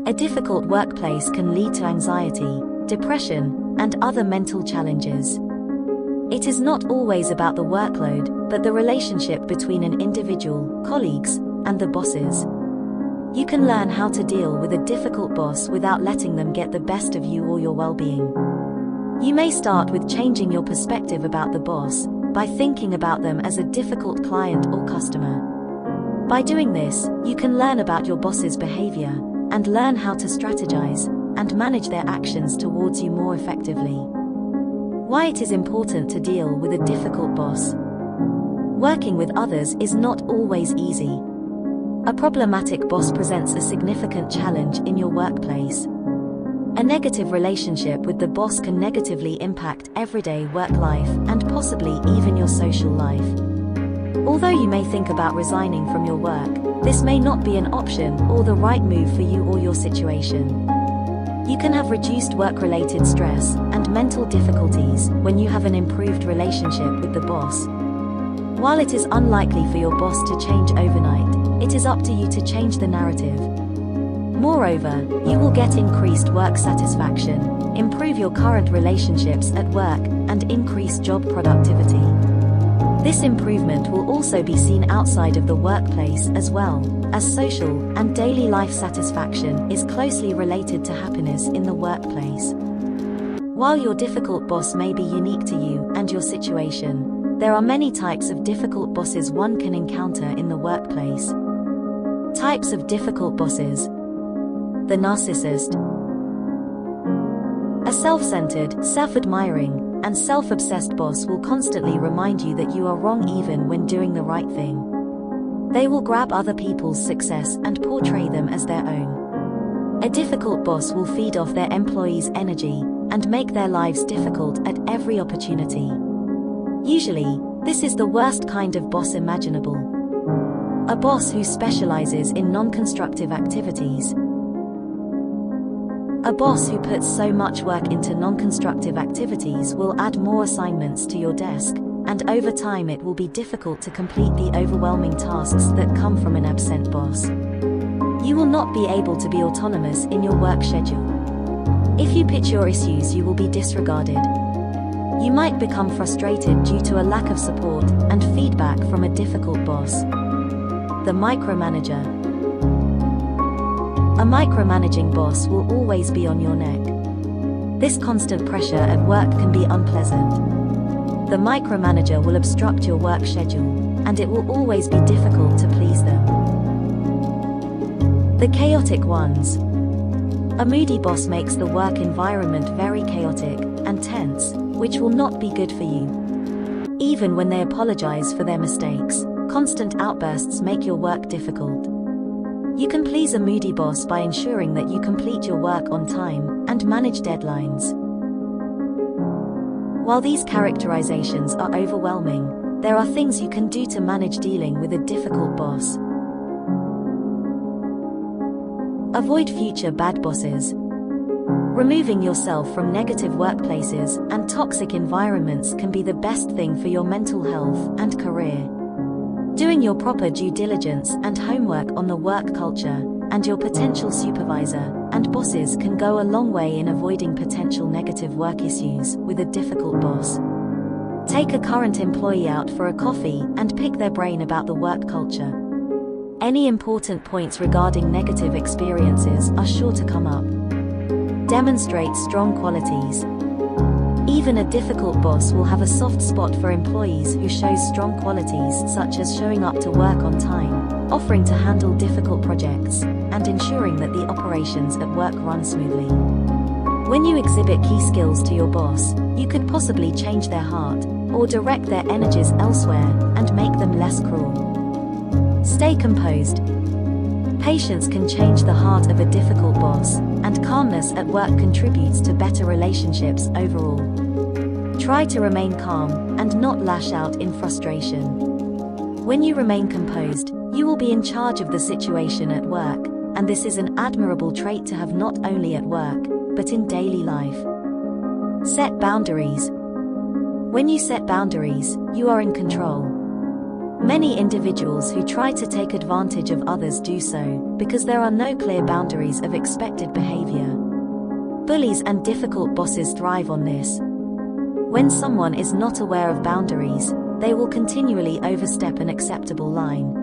A difficult workplace can lead to anxiety, depression, and other mental challenges. It is not always about the workload, but the relationship between an individual, colleagues, and the bosses. You can learn how to deal with a difficult boss without letting them get the best of you or your well-being. You may start with changing your perspective about the boss, by thinking about them as a difficult client or customer. By doing this, you can learn about your boss's behavior, and learn how to strategize, and manage their actions towards you more effectively. Why it is important to deal with a difficult boss. Working with others is not always easy. A problematic boss presents a significant challenge in your workplace. A negative relationship with the boss can negatively impact everyday work life and possibly even your social life. Although you may think about resigning from your work, this may not be an option or the right move for you or your situation. You can have reduced work-related stress and mental difficulties when you have an improved relationship with the boss. While it is unlikely for your boss to change overnight, it is up to you to change the narrative. Moreover, you will get increased work satisfaction, improve your current relationships at work, and increase job productivity. This improvement will also be seen outside of the workplace as well, as social and daily life satisfaction is closely related to happiness in the workplace. While your difficult boss may be unique to you and your situation, there are many types of difficult bosses one can encounter in the workplace. Types of difficult bosses. The narcissist. A self-centered, self-admiring, and self-obsessed boss will constantly remind you that you are wrong even when doing the right thing. They will grab other people's success and portray them as their own. A difficult boss will feed off their employees' energy and make their lives difficult at every opportunity. Usually, this is the worst kind of boss imaginable. A boss who specializes in non-constructive activities. A boss who puts so much work into non-constructive activities will add more assignments to your desk, and over time it will be difficult to complete the overwhelming tasks that come from an absent boss. You will not be able to be autonomous in your work schedule. If you pitch your issues, you will be disregarded. You might become frustrated due to a lack of support and feedback from a difficult boss. The micromanager. A micromanaging boss will always be on your neck. This constant pressure at work can be unpleasant. The micromanager will obstruct your work schedule, and it will always be difficult to please them. The chaotic ones. A moody boss makes the work environment very chaotic and tense, which will not be good for you. Even when they apologize for their mistakes, constant outbursts make your work difficult. You can please a moody boss by ensuring that you complete your work on time and manage deadlines. While these characterizations are overwhelming, there are things you can do to manage dealing with a difficult boss. Avoid future bad bosses. Removing yourself from negative workplaces and toxic environments can be the best thing for your mental health and career. Doing your proper due diligence and homework on the work culture and your potential supervisor and bosses can go a long way in avoiding potential negative work issues with a difficult boss. Take a current employee out for a coffee and pick their brain about the work culture. Any important points regarding negative experiences are sure to come up. Demonstrate strong qualities. Even a difficult boss will have a soft spot for employees who shows strong qualities such as showing up to work on time, offering to handle difficult projects, and ensuring that the operations at work run smoothly. When you exhibit key skills to your boss, you could possibly change their heart, or direct their energies elsewhere, and make them less cruel. Stay composed. Patience can change the heart of a difficult boss, and calmness at work contributes to better relationships overall. Try to remain calm and not lash out in frustration. When you remain composed, you will be in charge of the situation at work, and this is an admirable trait to have not only at work, but in daily life. Set boundaries. When you set boundaries, you are in control. Many individuals who try to take advantage of others do so because there are no clear boundaries of expected behavior. Bullies and difficult bosses thrive on this. When someone is not aware of boundaries, they will continually overstep an acceptable line.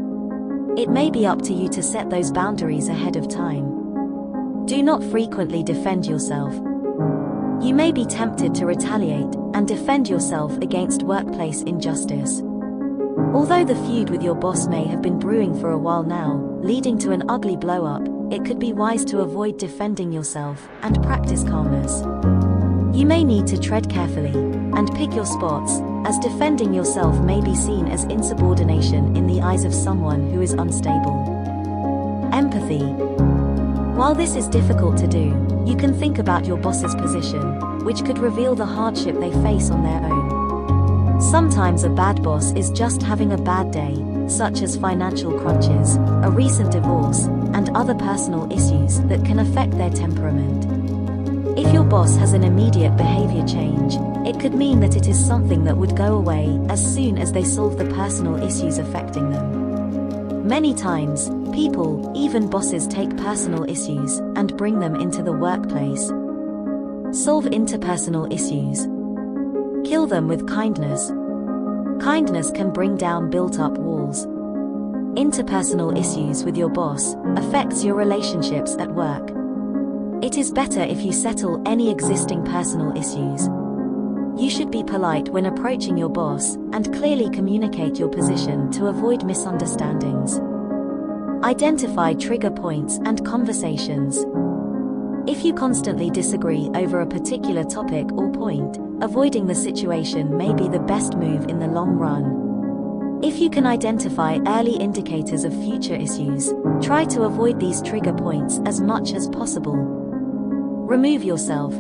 It may be up to you to set those boundaries ahead of time. Do not frequently defend yourself. You may be tempted to retaliate and defend yourself against workplace injustice. Although the feud with your boss may have been brewing for a while now, leading to an ugly blow-up, it could be wise to avoid defending yourself and practice calmness. You may need to tread carefully and pick your spots, as defending yourself may be seen as insubordination in the eyes of someone who is unstable. Empathy. While this is difficult to do, you can think about your boss's position, which could reveal the hardship they face on their own. Sometimes a bad boss is just having a bad day, such as financial crunches, a recent divorce, and other personal issues that can affect their temperament. If your boss has an immediate behavior change, it could mean that it is something that would go away as soon as they solve the personal issues affecting them. Many times, people, even bosses, take personal issues and bring them into the workplace. Solve interpersonal issues. Kill them with kindness. Kindness can bring down built-up walls. Interpersonal issues with your boss affects your relationships at work. It is better if you settle any existing personal issues. You should be polite when approaching your boss and clearly communicate your position to avoid misunderstandings. Identify trigger points and conversations. If you constantly disagree over a particular topic or point, avoiding the situation may be the best move in the long run. If you can identify early indicators of future issues, try to avoid these trigger points as much as possible. Remove yourself.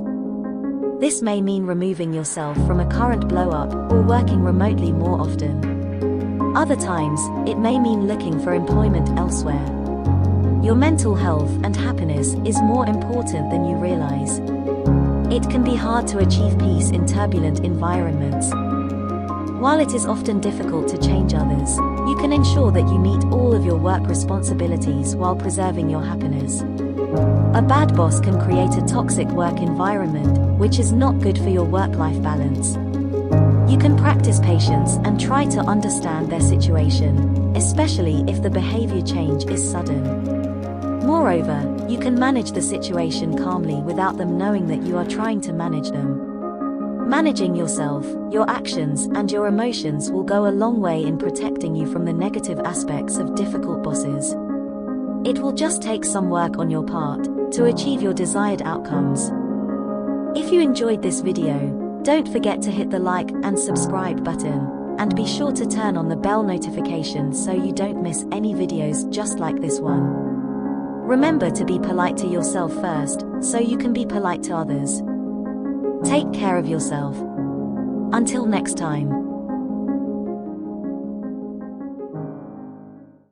This may mean removing yourself from a current blow-up or working remotely more often. Other times, it may mean looking for employment elsewhere. Your mental health and happiness is more important than you realize. It can be hard to achieve peace in turbulent environments. While it is often difficult to change others, you can ensure that you meet all of your work responsibilities while preserving your happiness. A bad boss can create a toxic work environment, which is not good for your work-life balance. You can practice patience and try to understand their situation, especially if the behavior change is sudden. Moreover, you can manage the situation calmly without them knowing that you are trying to manage them. Managing yourself, your actions, and your emotions will go a long way in protecting you from the negative aspects of difficult bosses. It will just take some work on your part to achieve your desired outcomes. If you enjoyed this video, don't forget to hit the like and subscribe button, and be sure to turn on the bell notification so you don't miss any videos just like this one. Remember to be polite to yourself first, so you can be polite to others. Take care of yourself. Until next time.